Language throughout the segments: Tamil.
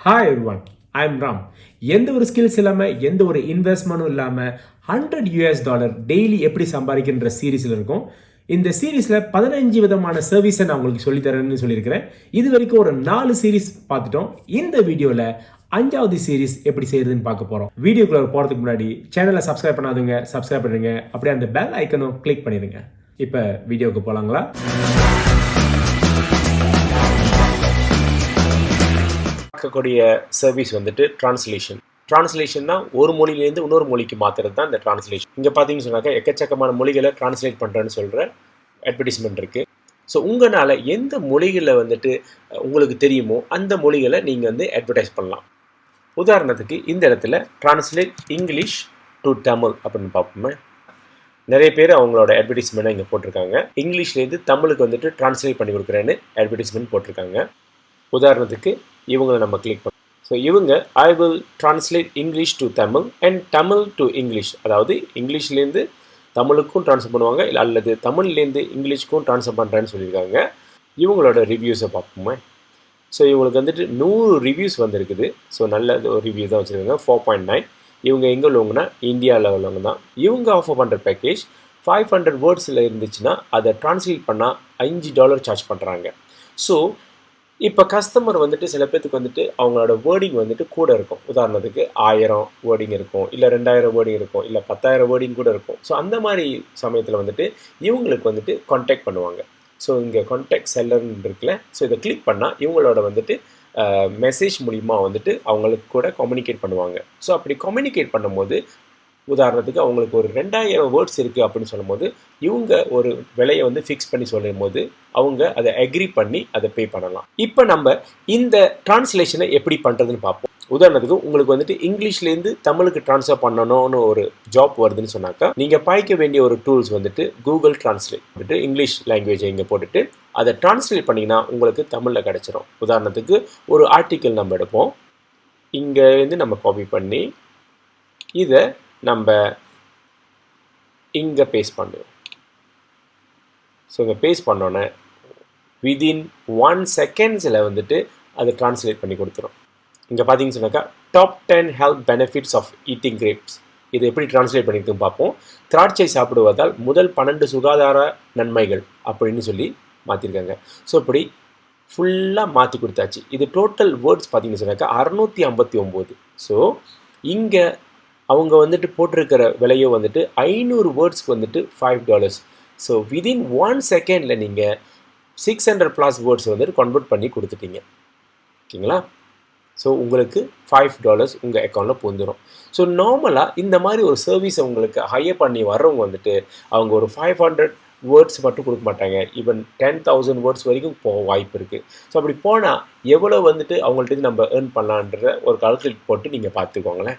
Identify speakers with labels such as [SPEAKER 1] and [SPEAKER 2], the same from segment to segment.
[SPEAKER 1] Hi everyone, I am Raam. எந்த ஒரு ஸ்கில்ஸ் இல்லாமல் எந்த ஒரு இன்வெஸ்ட்மெண்ட்டும் இல்லாமல் $100 டெய்லி எப்படி சம்பாதிக்கின்ற சீரீஸில் இருக்கும். இந்த சீரீஸில் 15 விதமான சர்வீஸை நான் உங்களுக்கு சொல்லித்தரேன்னு சொல்லியிருக்கிறேன். இது வரைக்கும் ஒரு 4 சீரீஸ் பார்த்துட்டோம். இந்த வீடியோவில் 5வது சீரீஸ் எப்படி செய்யறதுன்னு பார்க்க போகிறோம். வீடியோக்குள்ள போகிறதுக்கு முன்னாடி சேனலை சப்ஸ்கிரைப் பண்ணாதவங்க சப்ஸ்கிரைப் பண்ணுங்க. அப்படியே அந்த பெல் ஐக்கனும் கிளிக் பண்ணிடுங்க. இப்போ வீடியோவுக்கு போகலாங்களா? பார்க்கக்கூடிய சர்வீஸ் வந்துட்டு டிரான்ஸ்லேஷன்னா ஒரு மொழியிலேருந்து இன்னொரு மொழிக்கு மாற்றுறது தான் இந்த டிரான்ஸ்லேஷன். இங்கே பார்த்தீங்கன்னு சொன்னாக்கா எக்கச்சக்கமான மொழிகளை டிரான்ஸ்லேட் பண்ணுறேன்னு சொல்கிற அட்வர்டைஸ்மெண்ட் இருக்குது. ஸோ உங்களால் எந்த மொழிகளை வந்துட்டு உங்களுக்கு தெரியுமோ அந்த மொழிகளை நீங்கள் வந்து அட்வர்டைஸ் பண்ணலாம். உதாரணத்துக்கு இந்த இடத்துல டிரான்ஸ்லேட் இங்கிலீஷ் டு தமிழ் அப்படின்னு பார்ப்போமே. நிறைய பேர் அவங்களோட அட்வர்டைஸ்மெண்ட்டை இங்கே போட்டிருக்காங்க. இங்கிலீஷ்லேருந்து தமிழுக்கு வந்துட்டு டிரான்ஸ்லேட் பண்ணி கொடுக்குறேன்னு அட்வர்டைஸ்மெண்ட் போட்டிருக்காங்க. உதாரணத்துக்கு இவங்களை நம்ம கிளிக் பண்ணோம். ஸோ இவங்க I will translate English to Tamil and Tamil to English, அதாவது இங்கிலீஷ்லேருந்து தமிழுக்கும் ட்ரான்ஸ்ஃபர் பண்ணுவாங்க, இல்லை அல்லது தமிழ்லேருந்து இங்கிலீஷ்க்கும் ட்ரான்ஸ்ஃபர் பண்ணுறேன்னு சொல்லியிருக்காங்க. இவங்களோட ரிவ்யூஸை பார்ப்போமே. ஸோ இவங்களுக்கு வந்துட்டு 100 ரிவ்யூஸ் வந்துருக்குது. ஸோ நல்ல ஒரு ரிவ்யூ தான் வச்சுருக்காங்க. 4.9. இவங்க எங்கே உள்ளவங்கன்னா இந்தியாவில் உள்ளவங்க தான். இவங்க ஆஃபர் பண்ணுற பேக்கேஜ் 500 வேர்ட்ஸில் இருந்துச்சுன்னா அதை டிரான்ஸ்லேட் பண்ணால் $5 சார்ஜ் பண்ணுறாங்க. ஸோ இப்போ கஸ்டமர் வந்துட்டு சில பேர்த்துக்கு வந்துட்டு அவங்களோட வேர்டிங் வந்துட்டு கூட இருக்கும். உதாரணத்துக்கு 1000 வேர்டிங் இருக்கும், இல்லை 2000 வேர்டிங் இருக்கும், இல்லை 10,000 வேர்டிங் கூட இருக்கும். ஸோ அந்த மாதிரி சமயத்தில் வந்துட்டு இவங்களுக்கு வந்துட்டு கான்டாக்ட் பண்ணுவாங்க. ஸோ இங்கே கான்டாக்ட் செல்லர்னு இருக்குல்ல, ஸோ இதை கிளிக் பண்ணால் இவங்களோட வந்துட்டு மெசேஜ் மூலிமா வந்துட்டு அவங்களுக்கு கூட கம்யூனிகேட் பண்ணுவாங்க. ஸோ அப்படி கம்யூனிகேட் பண்ணும்போது உதாரணத்துக்கு அவங்களுக்கு ஒரு 2000 வேர்ட்ஸ் இருக்குது அப்படின்னு சொல்லும் போது இவங்க ஒரு விலையை வந்து ஃபிக்ஸ் பண்ணி சொல்லும் போது அவங்க அதை அக்ரி பண்ணி அதை பே பண்ணலாம். இப்போ நம்ம இந்த டிரான்ஸ்லேஷனை எப்படி பண்ணுறதுன்னு பார்ப்போம். உதாரணத்துக்கு உங்களுக்கு வந்துட்டு இங்கிலீஷ்லேருந்து தமிழுக்கு ட்ரான்ஸ்ஃபர் பண்ணணும்னு ஒரு ஜாப் வருதுன்னு சொன்னாக்கா நீங்கள் பாய்க்க வேண்டிய ஒரு டூல்ஸ் வந்துட்டு கூகுள் டிரான்ஸ்லேட் வந்துட்டு இங்கிலீஷ் லாங்குவேஜை இங்கே போட்டுட்டு அதை டிரான்ஸ்லேட் பண்ணிங்கன்னா உங்களுக்கு தமிழில் கிடச்சிரும். உதாரணத்துக்கு ஒரு ஆர்டிக்கிள் நம்ம எடுப்போம், இங்கேருந்து நம்ம காப்பி பண்ணி இதை நம்ம இங்கே பேஸ்ட் பண்ணுவோம். ஸோ இங்கே பேஸ்ட் பண்ணோன்னே விதின் 1 செகண்ட்ஸில் வந்துட்டு அதை டிரான்ஸ்லேட் பண்ணி கொடுத்துரும். இங்கே பார்த்தீங்கன்னு சொன்னாக்கா top 10 health benefits of eating grapes, இது எப்படி டிரான்ஸ்லேட் பண்ணியிருக்குன்னு பார்ப்போம். திராட்சை சாப்பிடுவதால் முதல் 12 சுகாதார நன்மைகள் அப்படின்னு சொல்லி மாற்றிருக்காங்க. ஸோ இப்படி ஃபுல்லாக மாற்றி கொடுத்தாச்சு. இது டோட்டல் வேர்ட்ஸ் பார்த்தீங்கன்னு சொன்னாக்கா 659. ஸோ இங்கே அவங்க வந்துட்டு போட்டிருக்கிற விலையோ வந்துட்டு 500 வேர்ட்ஸ்க்கு வந்துட்டு $5. ஸோ விதின் 1 செகண்டில் நீங்கள் 600+ வேர்ட்ஸ் வந்துட்டு கன்வெர்ட் பண்ணி கொடுத்துட்டீங்க. ஓகேங்களா? ஸோ உங்களுக்கு $5 உங்கள் அக்கௌண்ட்டில் பூந்துடும். ஸோ நார்மலாக இந்த மாதிரி ஒரு சர்வீஸை உங்களுக்கு ஹையர் பண்ணி வர்றவங்க வந்துட்டு அவங்க ஒரு 500 வேர்ட்ஸ் மட்டும் கொடுக்க மாட்டாங்க, ஈவன் 10,000 வேர்ட்ஸ் வரைக்கும் போக வாய்ப்பு இருக்குது. ஸோ அப்படி போனால் எவ்வளோ வந்துட்டு அவங்கள்ட்ட நம்ம ஏர்ன் பண்ணலான்ற ஒரு கால்குலேட் போட்டு நீங்கள் பார்த்துக்கோங்களேன்.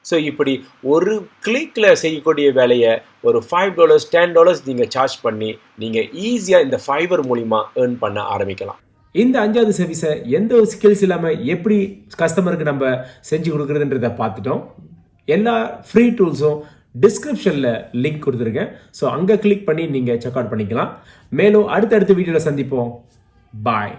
[SPEAKER 1] ஸோ இப்படி ஒரு கிளிக்கில் செய்யக்கூடிய வேலையை ஒரு $5 $10 நீங்கள் சார்ஜ் பண்ணி நீங்கள் ஈஸியாக இந்த ஃபைவர் மூலிமா ஏர்ன் பண்ண ஆரம்பிக்கலாம். இந்த 5வது சர்வீஸை எந்த ஒரு ஸ்கில்ஸ் இல்லாமல் எப்படி கஸ்டமருக்கு நம்ம செஞ்சு கொடுக்குறதுன்றதை பார்த்துட்டோம். எல்லா ஃப்ரீ டூல்ஸும் டிஸ்கிரிப்ஷனில் லிங்க் கொடுத்துருக்கேன். ஸோ அங்கே கிளிக் பண்ணி நீங்கள் செக் அவுட் பண்ணிக்கலாம். மேலும் அடுத்தடுத்த வீடியோவில் சந்திப்போம். பாய்.